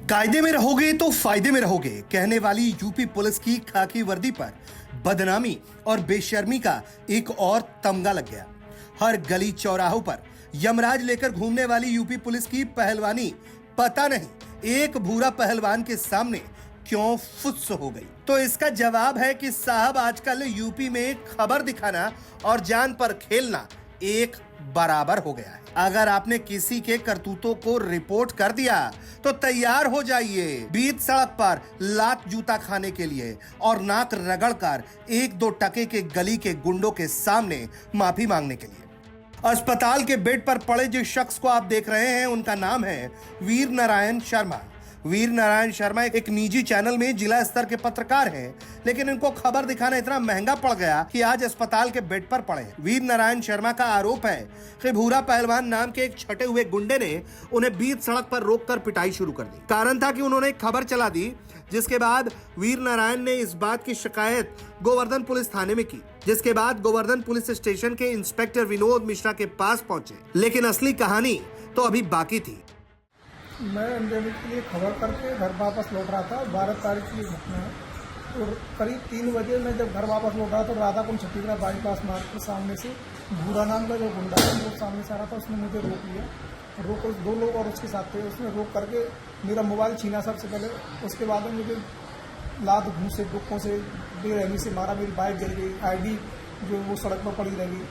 कायदे में रहोगे तो फायदे में रहोगे कहने वाली यूपी पुलिस की खाकी वर्दी पर बदनामी और बेशर्मी का एक और तमगा लग गया। हर गली चौराहों पर यमराज लेकर घूमने वाली यूपी पुलिस की पहलवानी पता नहीं एक भूरा पहलवान के सामने क्यों फुस हो गई। तो इसका जवाब है कि साहब आजकल यूपी में खबर दिखाना और जान पर खेलना एक बराबर हो गया है। अगर आपने किसी के करतूतों को रिपोर्ट कर दिया तो तैयार हो जाइए बीच सड़क पर लात जूता खाने के लिए और नाक रगड़कर 1-2 टके के गली के गुंडों के सामने माफी मांगने के लिए। अस्पताल के बेड पर पड़े जिस शख्स को आप देख रहे हैं उनका नाम है वीर नारायण शर्मा। वीर नारायण शर्मा एक निजी चैनल में जिला स्तर के पत्रकार हैं, लेकिन इनको खबर दिखाना इतना महंगा पड़ गया कि आज अस्पताल के बेड पर पड़े हैं। वीर नारायण शर्मा का आरोप है कि भूरा पहलवान नाम के एक छटे हुए गुंडे ने उन्हें बीच सड़क पर रोककर पिटाई शुरू कर दी। कारण था कि उन्होंने एक खबर चला दी, जिसके बाद वीर नारायण ने इस बात की शिकायत गोवर्धन पुलिस थाने में की, जिसके बाद गोवर्धन पुलिस स्टेशन के इंस्पेक्टर विनोद मिश्रा के पास पहुंचे। लेकिन असली कहानी तो अभी बाकी थी। मैं एंडेमिक के लिए खबर करके घर वापस लौट रहा था। 12 तारीख की घटना है। और करीब 3 बजे मैं जब घर वापस लौट रहा था, राधा कुंड छत्तीसगढ़ बाईपास मार्ग के सामने से भूरा नाम का जो गुंडा है वो सामने से आ रहा था। उसने मुझे रोक लिया। रोक 2 लोग और उसके साथ थे। उसने रोक करके मेरा मोबाइल छीना सबसे पहले। उसके बाद में मुझे लात घूस से दुखों से बेरहमी से मारा। मेरी बाइक जल गई, ID जो वो सड़क पर पड़ी रही।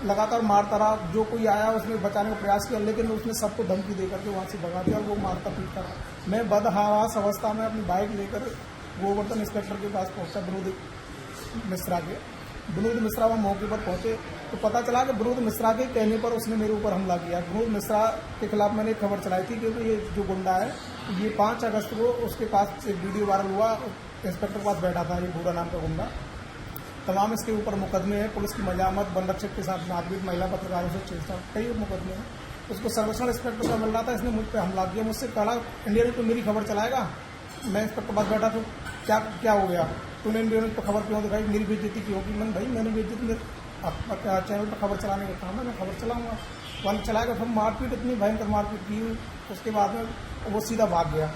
लगातार मारता रहा। जो कोई आया उसने बचाने का प्रयास किया, लेकिन उसने सबको धमकी देकर के वहाँ से भगा दिया और वो मारता पीटता रहा। मैं बदहवास अवस्था में अपनी बाइक लेकर गोवर्धन इंस्पेक्टर के पास पहुंचा, विनोद मिश्रा के। विनोद मिश्रा वहाँ मौके पर पहुंचे तो पता चला कि विनोद मिश्रा के कहने पर उसने मेरे ऊपर हमला किया। विनोद मिश्रा के खिलाफ मैंने एक खबर चलाई थी, क्योंकि ये जो गुंडा है ये 5 अगस्त को उसके पास एक वीडियो वायरल हुआ। इंस्पेक्टर के पास बैठा था ये भूरा नाम का गुंडा। तमाम इसके ऊपर मुकदमे हैं। पुलिस की मजामत, वन रक्षक के साथ मारपीट, महिला पत्रकारों से छेड़छाड़, कई मुकदमे हैं। उसको सर्वेक्षण इंस्पेक्टर का मिल रहा था, इसने मुझ पर हमला किया। मुझसे कहा इंडिया न्यूज पर मेरी खबर चलाएगा। मैं इंस्पेक्टर के पास बैठा तो क्या हो गया, तूने इंडिया न्यूज पर खबर क्यों दिखाई, मेरी बेइज्जती की होगी। मैंने भाई मैंने बेइज्जती मेरे चैनल पर खबर चलाने का काम है, मैं खबर चलाऊँगा। वन चलाएगा। फिर मारपीट, इतनी भयंकर मारपीट की। उसके बाद में वो सीधा भाग गया।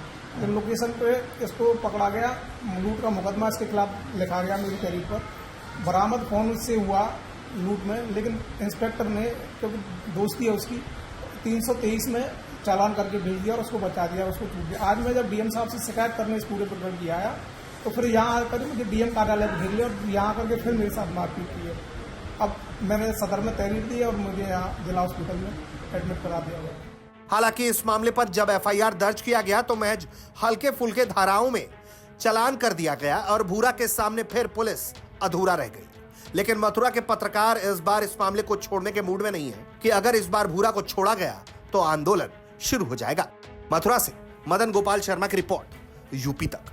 लोकेशन पे इसको पकड़ा गया। लूट का मुकदमा इसके खिलाफ लिखा गया मेरी तहरीर पर। बरामद फोन से हुआ लूट में, लेकिन इंस्पेक्टर ने, क्योंकि दोस्ती है उसकी, 323 में चालान करके भेज दिया और उसको बचा दिया, उसको छूट दिया। आज मैं जब DM साहब से शिकायत करने इस पूरे प्रकरण की आया तो फिर यहाँ आकर मुझे DM कार्यालय भेज लिया और यहाँ आकर के फिर मेरे साथ मारपीट की है। अब मैंने सदर में तहरीर दी और मुझे यहाँ जिला हॉस्पिटल में एडमिट करा दिया गया। हालांकि इस मामले पर जब FIR दर्ज किया गया तो महज हल्के फुल्के धाराओं में चालान कर दिया गया और भूरा के सामने फिर पुलिस अधूरा रह गई। लेकिन मथुरा के पत्रकार इस बार इस मामले को छोड़ने के मूड में नहीं है कि अगर इस बार भूरा को छोड़ा गया तो आंदोलन शुरू हो जाएगा। मथुरा से मदन गोपाल शर्मा की रिपोर्ट, UP तक।